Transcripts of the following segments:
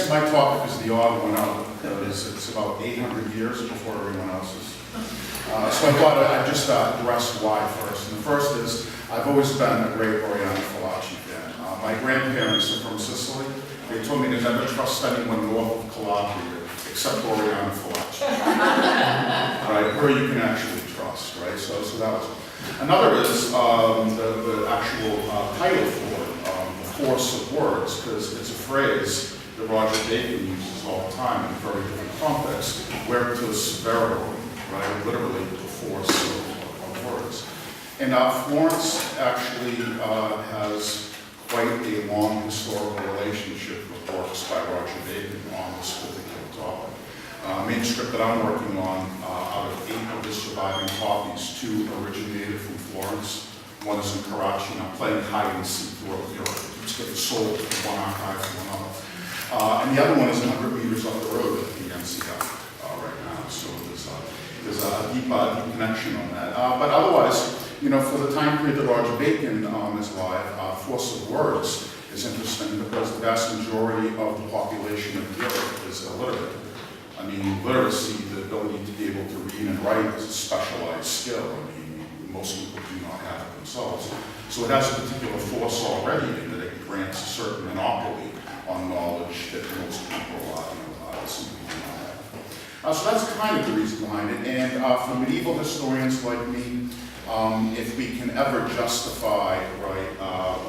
my topic is the odd one out. It's about 800 years before everyone else's. So I thought I'd just address why first. And the first is, I've always been a great Oriana Fallaci fan. My grandparents are from Sicily. They told me to never trust anyone north of Calabria except Oriana Fallaci. Right? Her you can actually trust, right? So that was one. Another is the actual title for it, the force of words, because it's a phrase that Roger Bacon uses all the time in a very different context, veritas vero, right? Literally the force of words. And Florence actually has quite a long historical relationship with works by Roger Bacon on this particular topic. Manuscript that I'm working on, out of 8 of the surviving copies, 2 originated from Florence. One is in Karachi, and I'm playing hide and seek throughout Europe. It's getting sold from one archive to another. And the other one is 100 meters up the road at the NCF right now. So there's a deep connection on that. But otherwise, you know, for the time period that Roger Bacon is alive, force of words is interesting because the vast majority of the population of Europe is illiterate. I mean, literacy, the ability to be able to read and write, is a specialized skill. I mean, most people do not have it themselves. So it has a particular force already in that it grants a certain monopoly on knowledge that most people simply do not have. So that's kind of the reason behind it. And for medieval historians like me, if we can ever justify, right,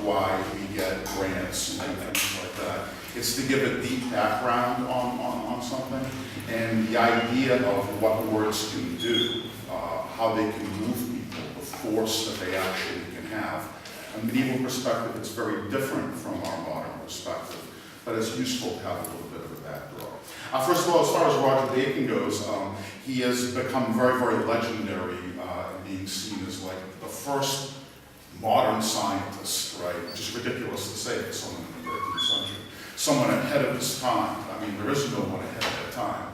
why we get grants and things like that, it's to give a deep background on something, and the idea of what words can do, how they can move people, the force that they actually can have. A medieval perspective, it's very different from our modern perspective, but it's useful to have a little bit of a backdrop. First of all, as far as Roger Bacon goes, he has become very, very legendary, being seen as like the first modern scientist, right? Which is ridiculous to say for someone in the 13th century. Someone ahead of his time. I mean, there is no one ahead of their time.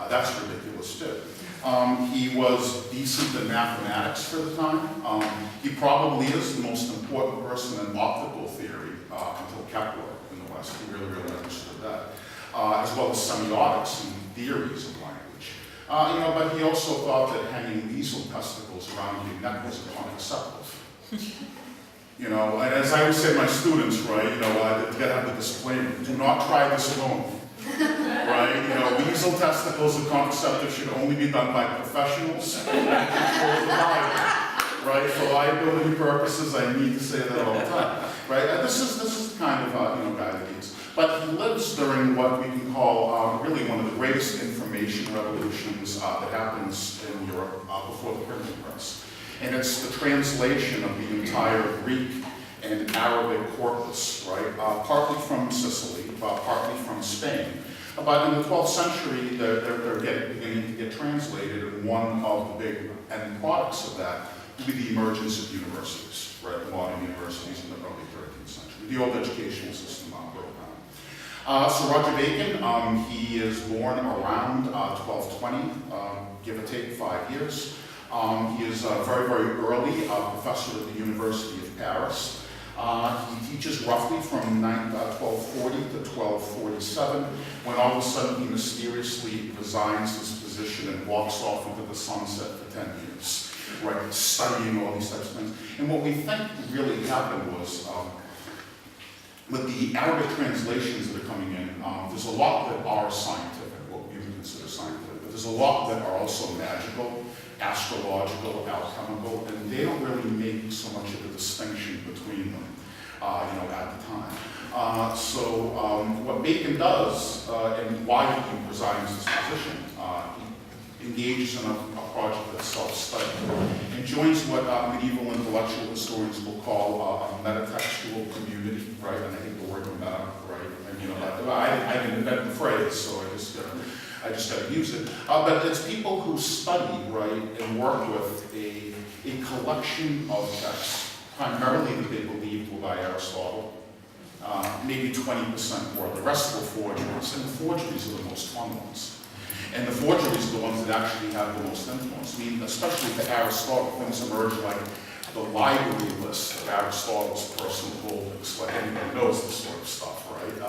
That's ridiculous too. He was decent in mathematics for the time. He probably is the most important person in optical theory until Kepler in the West. He really, really understood that. As well as semiotics and theories of language. You know, but he also thought that hanging weasel testicles around your neck was contraceptive. You know, and as I always say to my students, right, you know, to have the disclaimer, do not try this alone. Right? You know, weasel testicles and contraceptives should only be done by professionals. Right? For liability purposes, I need to say that all the time. Right? This is the kind of you know, guy that he is. But he lives during what we can call really one of the greatest information revolutions that happens in Europe before the printing press. And it's the translation of the entire Greek and Arabic corpus, right? Partly from Sicily, partly from Spain. But in the 12th century, they're beginning to get translated, and one of the big end products of that would be the emergence of universities, right? Modern universities in the early 13th century. The old educational system broke down. So Roger Bacon, he is born around 1220, give or take 5 years. He is very, very early professor at the University of Paris. He teaches roughly from 1240 to 1247, when all of a sudden he mysteriously resigns his position and walks off into the sunset for 10 years, right, studying all these types of things. And what we think really happened was, with the Arabic translations that are coming in, there's a lot that are scientific, what we would consider scientific, but there's a lot that are also magical, astrological, alchemical, and they don't really make so much of a distinction between them, you know, at the time. So what Bacon does, and why he resigns his position, he engages in a project of self-study, and joins what medieval intellectual historians will call a metatextual community, right? And I hate the word meta, right? And, you know, I didn't invent the phrase, so I just got to use it. But it's people who study, right, and work with a collection of texts, primarily that they believed were by Aristotle, maybe 20% more. The rest were forgeries, and the forgeries are the most fun ones. And the forgeries are the ones that actually have the most influence. I mean, especially for Aristotle, things emerge like the library list of Aristotle's personal holdings, like anybody knows this sort of stuff, right?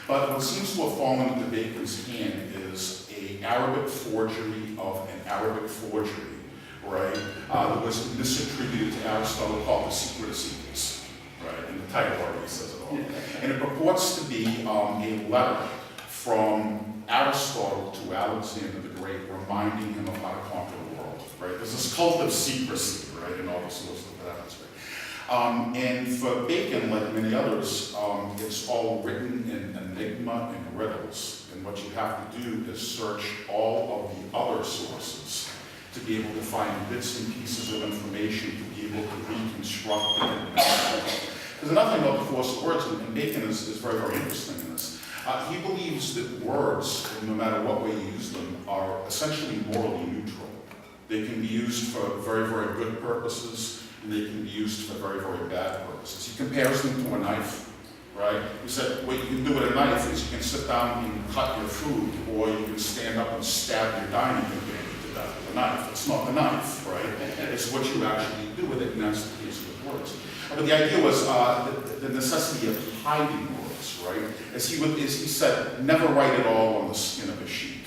But what seems to have fallen into Bacon's hand is an Arabic forgery of an Arabic forgery, right? That was misattributed to Aristotle called The Secret of Secrets, right? And the title already says it all. And it purports to be a letter from Aristotle to Alexander the Great, reminding him of how to conquer the world, right? There's this cult of secrecy, right, and all this sort of stuff that happens, right? And for Bacon, like many others, it's all written in enigma and riddles. And what you have to do is search all of the other sources to be able to find bits and pieces of information to be able to reconstruct it. There's another thing about the force of words, and Bacon is very, very interesting in this. He believes that words, no matter what way you use them, are essentially morally neutral. They can be used for very, very good purposes, and they can be used for very, very bad purposes. He compares them to a knife, right? He said what you can do with a knife is you can sit down and cut your food, or you can stand up and stab your dining companion to death with a knife. It's not the knife, right? It's what you actually do with it, and that's the case with words. But the idea was the necessity of hiding words, right? As he said, never write it all on the skin of a sheep,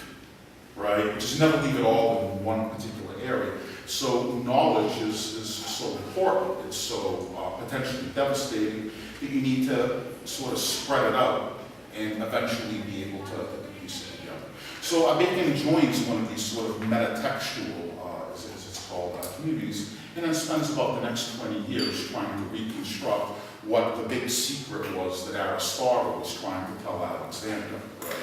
right? Just never leave it all in one particular area. So knowledge is so important, it's so potentially devastating, that you need to sort of spread it out and eventually be able to piece it together. So Bacon joins one of these sort of metatextual, as it's called, communities, and then spends about the next 20 years trying to reconstruct what the big secret was that Aristotle was trying to tell Alexander, right?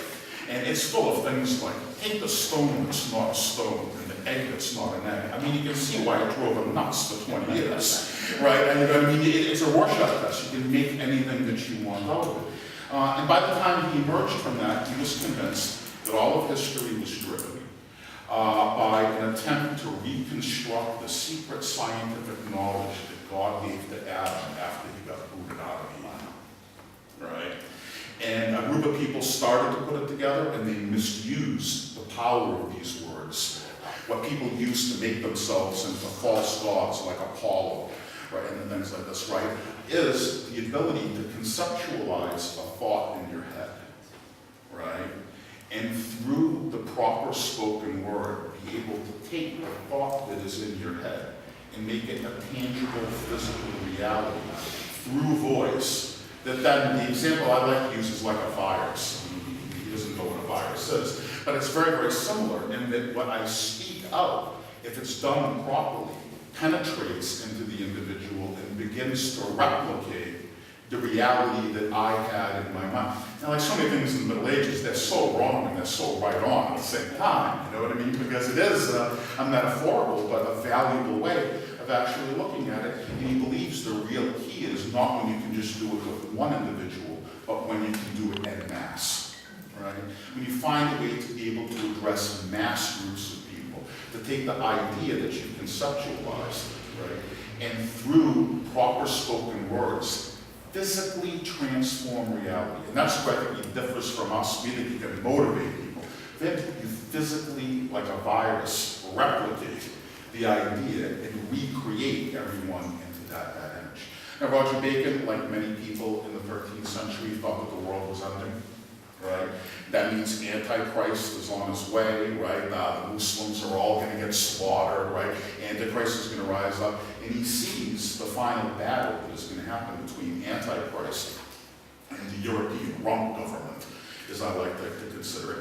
And it's full of things like, take the stone that's not a stone, and the egg that's not an egg. I mean, you can see why it drove him nuts for 20 years, right? And I mean, it's a Rorschach test. You can make anything that you want out of it. And by the time he emerged from that, he was convinced that all of history was driven by an attempt to reconstruct the secret scientific knowledge that God gave to Adam after he got booted out of Eden, right? And a group of people started to put it together, and they misused the power of these words. What people used to make themselves into false gods like Apollo, right, and things like this, right, is the ability to conceptualize a thought in your head, right? And through the proper spoken word, be able to take the thought that is in your head and make it a tangible, physical reality through voice. That then, the example I like to use is like a virus. He doesn't know what a virus is, but it's very, very similar in that what I speak out, if it's done properly, penetrates into the individual and begins to replicate the reality that I had in my mind. Now, like so many things in the Middle Ages, they're so wrong and they're so right on at the same time, you know what I mean? Because it is a metaphorical but a valuable way of actually looking at it. And he believes the real key is not when you can just do it with one individual, but when you can do it en masse, right? When you find a way to be able to address mass groups of people, to take the idea that you conceptualized, right, and through proper spoken words, physically transform reality. And that's where I think he differs from us. We think he can motivate people. Then you physically, like a virus, replicate the idea and recreate everyone into that image. Now, Roger Bacon, like many people in the 13th century, thought that the world was ending, right? That means Antichrist is on his way, right? The Muslims are all going to get slaughtered, right? Antichrist is going to rise up, and he sees the final battle that is going to happen between Antichrist and the European rump government, as I like to consider it.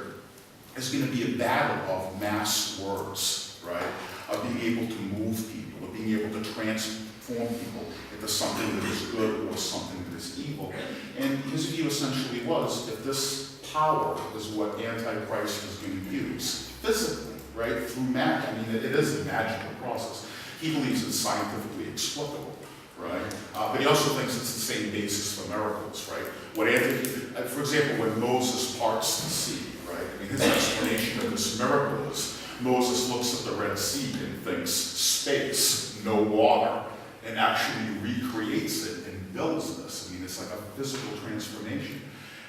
It's going to be a battle of mass words, right? Of being able to move people, of being able to transform people into something that is good or something that is evil. And his view essentially was, if this power is what Antichrist is going to use physically, right, through magic, I mean, it is a magical process. He believes it's scientifically explicable, right? But he also thinks it's the same basis for miracles, right? For example, when Moses parts the sea, right? I mean, his explanation of this miracle is Moses looks at the Red Sea and thinks space, no water, and actually recreates it and builds this. I mean, it's like a physical transformation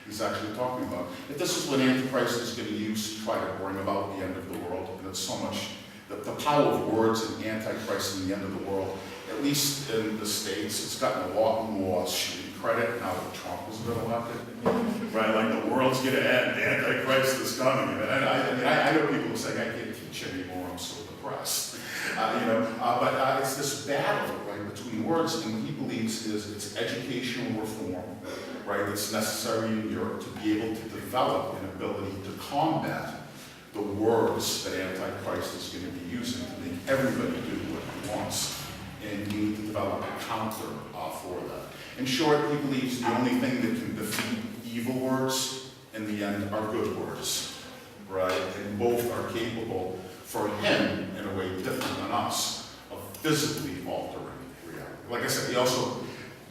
he's actually talking about. If this is what Antichrist is going to use to try to bring about the end of the world, and it's so much, the power of words in Antichrist and the end of the world, at least in the States, it's gotten a lot more street credit now that Trump has been elected. Right, like the world world's going to end, the Antichrist is coming. And I know people who say, I can't teach anymore, I'm so depressed. But it's this battle, right, between words, and he believes it's educational reform, right? It's necessary in Europe to be able to develop an ability to combat the words that Antichrist is going to be using to make everybody do what he wants. And you need to develop a counter for that. In short, he believes the only thing that can defeat evil words in the end are good words, right? And both are capable, for him, in a way different than us, of physically altering reality. Like I said, he also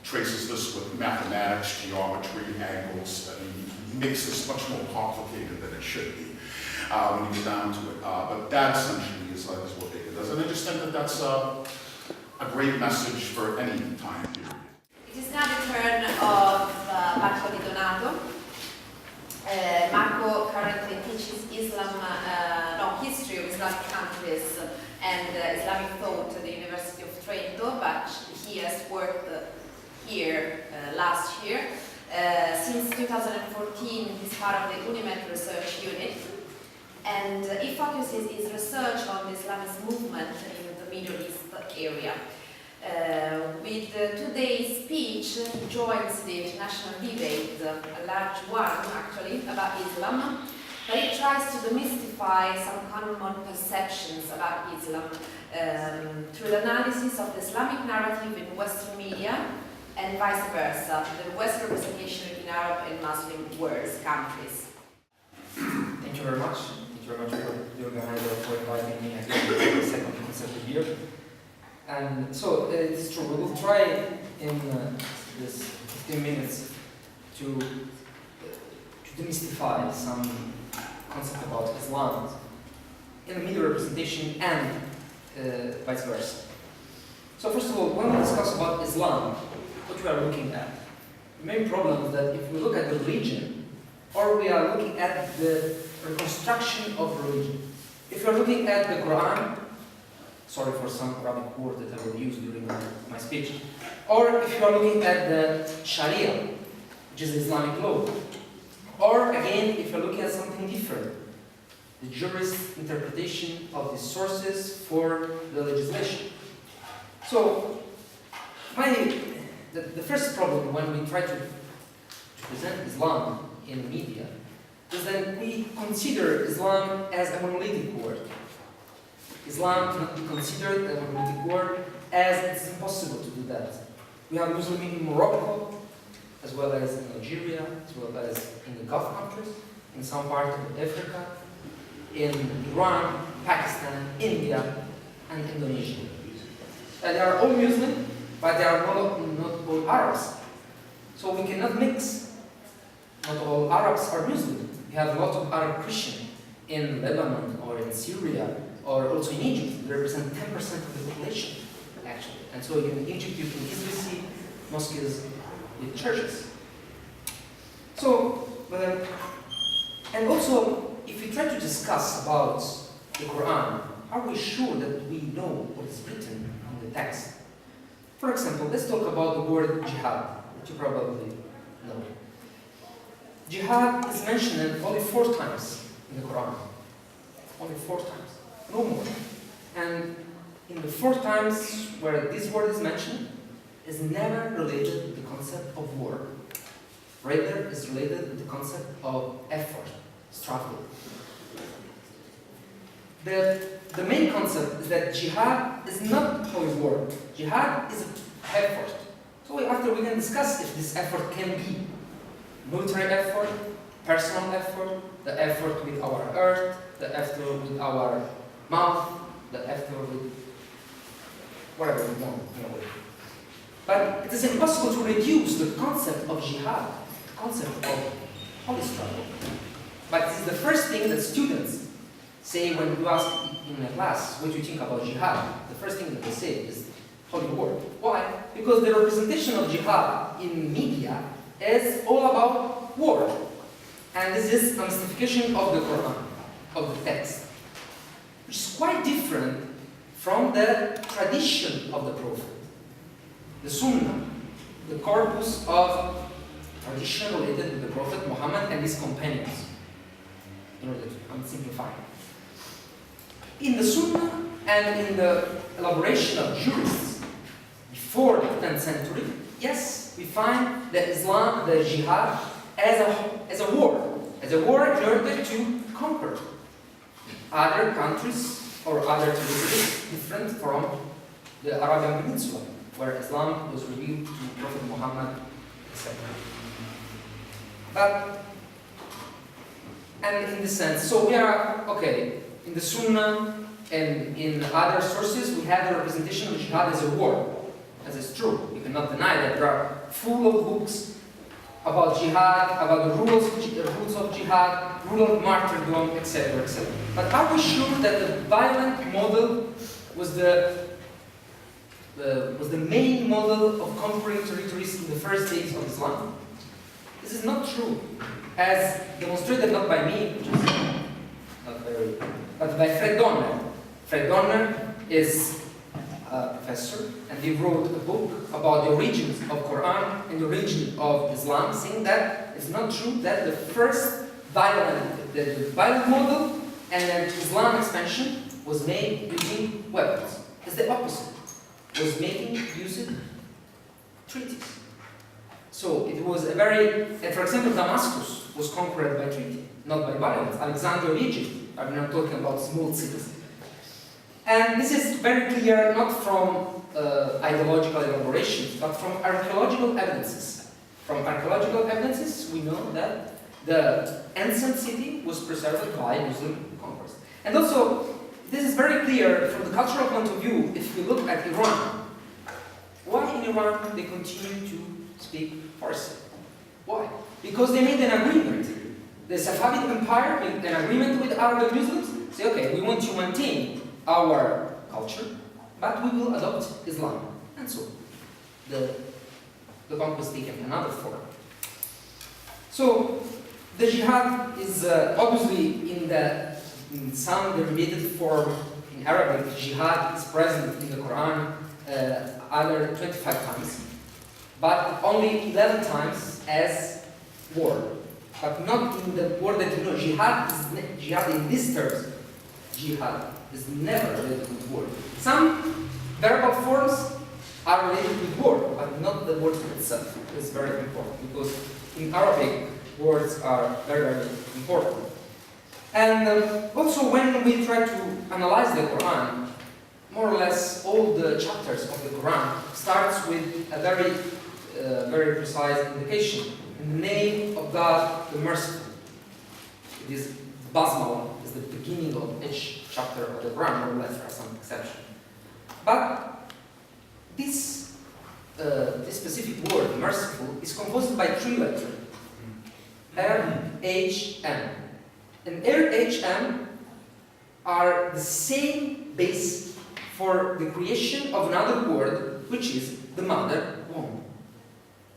traces this with mathematics, geometry, angles. I mean, he makes this much more complicated than it should be when you get down to it. But that essentially is what Bacon does. And I just think that that's a great message for any time period. It is now the turn of Marco Di Donato. Marco currently teaches history of Islamic countries and Islamic thought at the University of Trento, but he has worked here last year. Since 2014, he's part of the UNIMED research unit, and he focuses his research on the Islamist movement in the Middle East area. With today's speech, he joins the international debate, a large one actually, about Islam, but he tries to demystify some common perceptions about Islam through the analysis of the Islamic narrative in Western media and vice versa, the Western representation in Arab and Muslim world countries. Thank you very much. Thank you very much for the organizer for inviting me for the second consecutive year. And so it's true, we will try in this 15 minutes to demystify some concept about Islam in the media representation and vice versa. So first of all, when we discuss about Islam, what we are looking at, the main problem is that if we look at the religion, or we are looking at the reconstruction of religion. If you are looking at the Quran, sorry for some Arabic word that I will use during my speech, or if you are looking at the Sharia, which is Islamic law, or again, if you're looking at something different, the jurist interpretation of the sources for the legislation. So, the first problem when we try to present Islam in media is that we consider Islam as a monolithic word. Islam cannot be considered a monolithic word, as it's impossible to do that. We have Muslims in Morocco, as well as in Nigeria, as well as in the Gulf countries, in some parts of Africa, in Iran, Pakistan, India, and Indonesia. They are all Muslim, but they are not all Arabs. So we cannot mix. Not all Arabs are Muslim. We have a lot of Arab Christians in Lebanon or in Syria or also in Egypt. They represent 10% of the population, actually. And so in Egypt, you can easily see mosques with churches. So, and also, if we try to discuss about the Quran, are we sure that we know what is written in the text? For example, let's talk about the word jihad, which you probably know. Jihad is mentioned only 4 times in the Quran. Only 4 times, no more. And in the 4 times where this word is mentioned, is never related to the concept of war. Rather, is related with the concept of effort, struggle. The main concept is that jihad is not holy war. Jihad is effort. So after we can discuss if this effort can be military effort, personal effort, the effort with our earth, the effort with our mouth, the effort with whatever we want in a way. But it is impossible to reduce the concept of jihad, the concept of holy struggle. But this is the first thing that students say when you ask in a class, what do you think about jihad? The first thing that they say is holy war. Why? Because the representation of jihad in media is all about war. And this is a mystification of the Quran, of the text, which is quite different from the tradition of the Prophet. The Sunnah, the corpus of tradition related to the Prophet Muhammad and his companions. In order to, I'm simplifying. In the Sunnah and in the elaboration of jurists before the 10th century, yes, we find that Islam, the jihad, as a war in order to conquer other countries or other territories different from the Arabian Peninsula, where Islam was revealed to Prophet Muhammad, etc. But, and in the sense, so we are, okay, in the Sunnah and in other sources, we have the representation of jihad as a war, as is true. You cannot deny that there are full of books about jihad, about the rules of jihad, rule of martyrdom, etc., etc. But are we sure that the violent model was the main model of conquering territories in the first days of Islam? This is not true, as demonstrated not by me, which is not very, but by Fred Donner. Fred Donner is a professor, and he wrote a book about the origins of Quran and the origin of Islam, saying that it's not true that the first violent model and then Islam expansion was made using weapons. It's the opposite. It was using treaties. So it was a very, for example, Damascus was conquered by treaty, not by violence. Alexandria of Egypt, I'm not talking about small cities. And this is very clear, not from ideological elaborations, but from archaeological evidences. From archaeological evidences, we know that the ancient city was preserved by Muslim conquest. And also, this is very clear from the cultural point of view if we look at Iran. Why in Iran they continue to speak Farsi? Why? Because they made an agreement. The Safavid Empire made an agreement with Arab Muslims, say, okay, we want to maintain our culture, but we will adopt Islam. And so, the conquest taken another form. So, the jihad is obviously in some derivative form in Arabic. Jihad is present in the Quran either 25 times, but only 11 times as war. But not in the word that you know. Jihad in these terms, jihad is never related with war. Some verbal forms are related with war, but not the word itself. It's very important because in Arabic, words are very, very important. And also when we try to analyze the Quran, more or less all the chapters of the Quran starts with a very, very precise indication. In the name of God, the Merciful. It is Basmala, is the beginning of each chapter of the Quran, more or less, for some exception. But this specific word, merciful, is composed by 3 letters. R-H-M. And R-H-M are the same base for the creation of another word, which is the mother womb.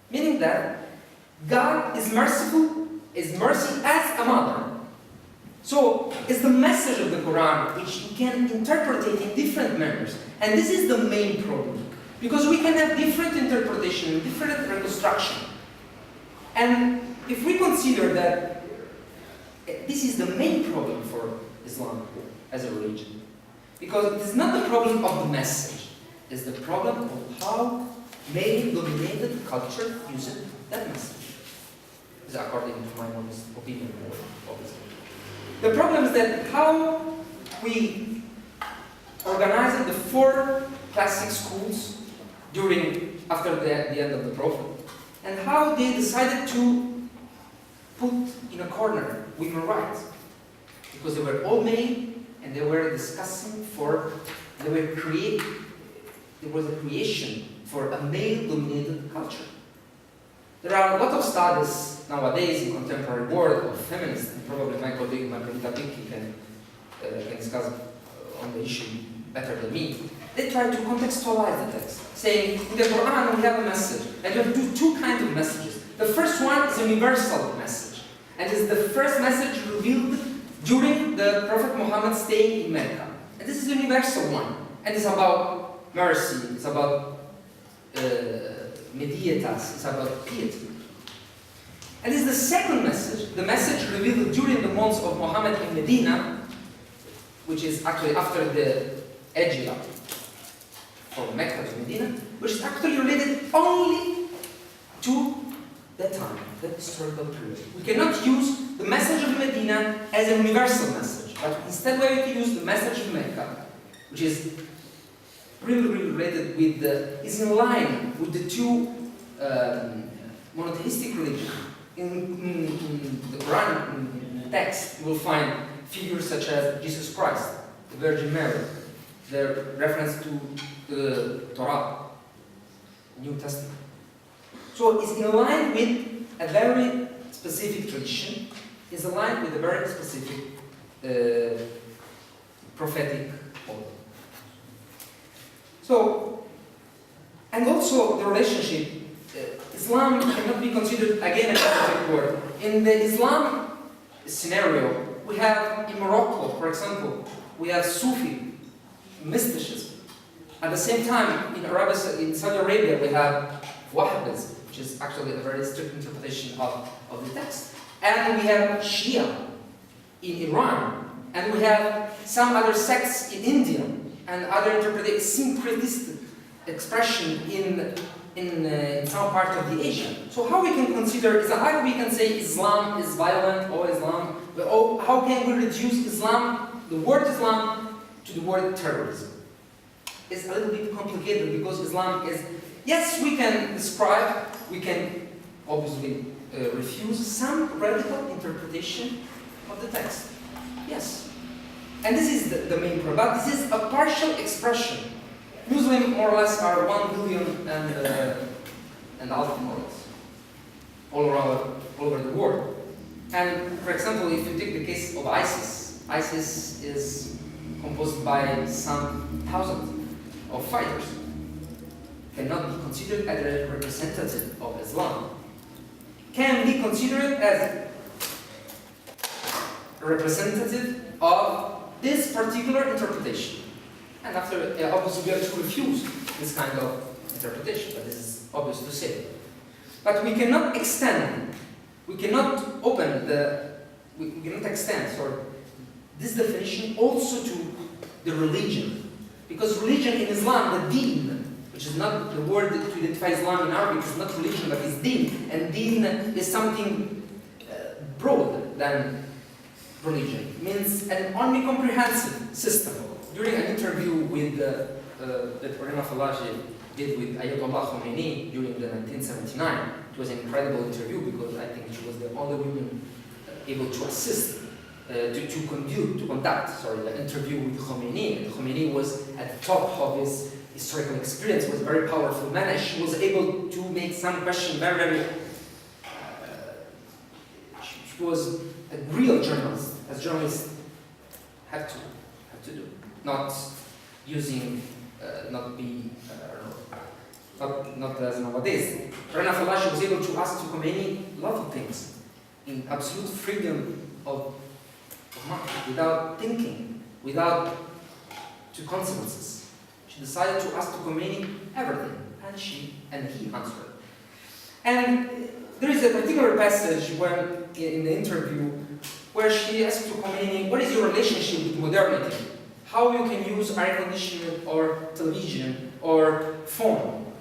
Meaning that God is merciful, is mercy as a mother. So, it's the message of the Quran which you can interpret it in different manners. And this is the main problem. Because we can have different interpretation, different reconstruction. And if we consider that this is the main problem for Islam as a religion, because it is not the problem of the message, it's the problem of how male-dominated culture uses that message. This is according to my honest opinion, obviously. The problem is that how we organized the 4 classic schools after the end of the Prophet, and how they decided to put in a corner women's rights, because they were all male and they were discussing there was a creation for a male-dominated culture. There are a lot of studies nowadays in contemporary world of feminists, and probably my colleague Margarita Picchi can discuss on the issue better than me. They try to contextualize the text, saying in the Quran we have a message, and we have two kinds of messages. The first one is a universal message, and is the first message revealed during the Prophet Muhammad staying in Mecca. And this is the universal one, and it's about mercy, it's about medietas, it's about piety. And this is the second message, the message revealed during the months of Muhammad in Medina, which is actually after the Hijrah from Mecca to Medina, which is actually related only to that time, that historical period. We cannot use the message of Medina as a universal message, but instead we have to use the message of Mecca, which is really related with is in line with the two monotheistic religions. In the Quran, in the text, you will find figures such as Jesus Christ, the Virgin Mary, the reference to the Torah, New Testament. So it's in line with a very specific tradition, it's aligned with a very specific prophetic model. So, and also the relationship, Islam cannot be considered again a Catholic word. In the Islam scenario, we have in Morocco, for example, we have Sufi mysticism. At the same time, in Saudi Arabia, we have Wahhabism, which is actually a very strict interpretation of the text. And we have Shia in Iran, and we have some other sects in India, and other interpreted syncretistic expression in some part of the Asia. So how we can consider, how we can say Islam is violent or Islam, or how can we reduce Islam, the word Islam, to the word terrorism? It's a little bit complicated because Islam is, yes, we can describe, we can obviously refuse some radical interpretation of the text. Yes. And this is the main problem, but this is a partial expression. Muslims more or less are 1 billion and half more or less, all over the world. And for example, if you take the case of ISIS, ISIS is composed by some thousands of fighters, cannot be considered as a representative of Islam. Can be considered as a representative of this particular interpretation. And after, obviously, we have to refuse this kind of interpretation, but this is obvious to say. But we cannot extend, we cannot open we cannot extend, this definition also to the religion. Because religion in Islam, the deen, which is not the word to identify Islam in Arabic, is not religion, but is deen. And deen is something broader than religion. It means an omnicomprehensive system. During an interview with that Rana Falaji did with Ayatollah Khomeini during the 1979, it was an incredible interview because I think she was the only woman able to assist, to conduct the interview with Khomeini. And Khomeini was at the top of his historical experience, was a very powerful man, and she was able to make some question very, she was a real journalist, as journalists have to do. Not using, not as nowadays. Rana Falashi was able to ask to Khomeini a lot of things in absolute freedom of mind, without thinking, without two consequences. She decided to ask to Khomeini everything, and he answered. And there is a particular passage where, in the interview where she asked to Khomeini, what is your relationship with modernity? How you can use air conditioner or television or phone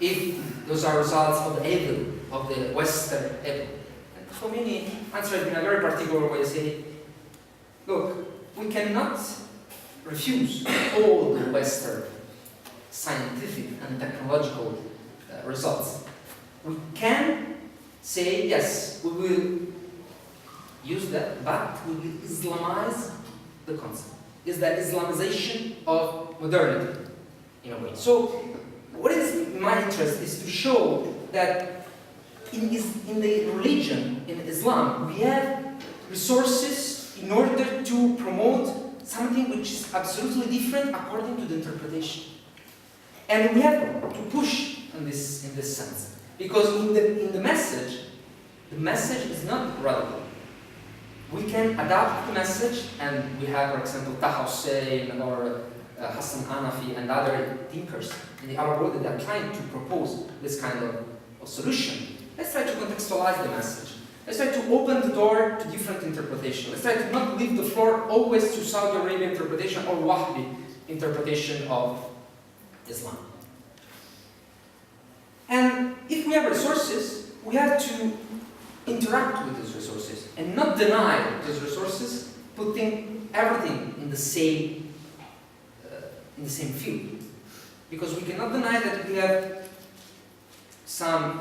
if those are results of the evil, of the Western evil. And Khomeini answered in a very particular way, saying, look, we cannot refuse all the Western scientific and technological results. We can say, yes, we will use that, but we will Islamize the concept. Is that Islamization of modernity, in a way. So, what is my interest is to show that in the religion, in Islam, we have resources in order to promote something which is absolutely different according to the interpretation. And we have to push in this sense. Because in the message is not radical. We can adapt the message, and we have, for example, Taha Hussein or Hassan Hanafi and other thinkers in the Arab world that are trying to propose this kind of solution. Let's try to contextualize the message. Let's try to open the door to different interpretation. Let's try to not leave the floor always to Saudi Arabia interpretation or Wahhabi interpretation of Islam. And if we have resources, we have to interact with those resources and not deny those resources, putting everything in the same field. Because we cannot deny that we have some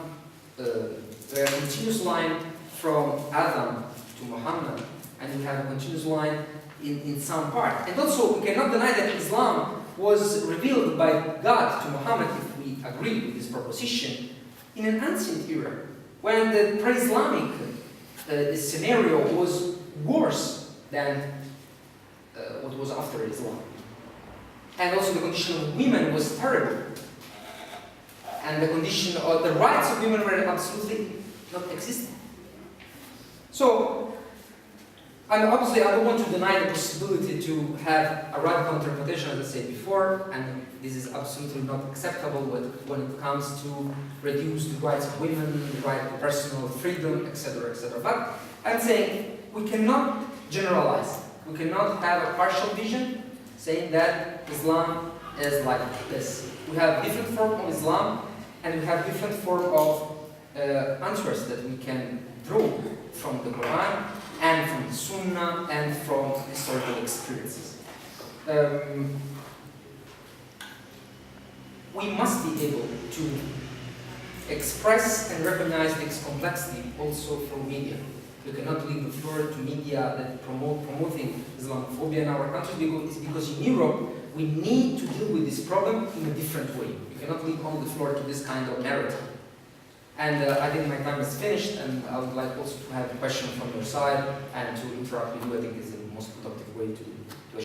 continuous line from Adam to Muhammad, and we have a continuous line in some part. And also, we cannot deny that Islam was revealed by God to Muhammad, if we agree with this proposition, in an ancient era, when the pre-Islamic scenario was worse than what was after Islam. And also the condition of women was terrible. And the condition of the rights of women were absolutely not existing. So, and obviously I don't want to deny the possibility to have a radical interpretation, as I said before, and this is absolutely not acceptable when it comes to reduce the rights of women, the right to personal freedom, etc., etc. But I'm saying we cannot generalize. We cannot have a partial vision saying that Islam is like this. We have different forms of Islam, and we have different forms of answers that we can draw from the Quran and from the Sunnah and from historical experiences. We must be able to express and recognize this complexity also through media. We cannot leave the floor to media that promoting Islamophobia in our country, because in Europe we need to deal with this problem in a different way. We cannot leave on the floor to this kind of narrative. And I think my time is finished, and I would like also to have a question from your side and to interact with you. I think is the most productive way to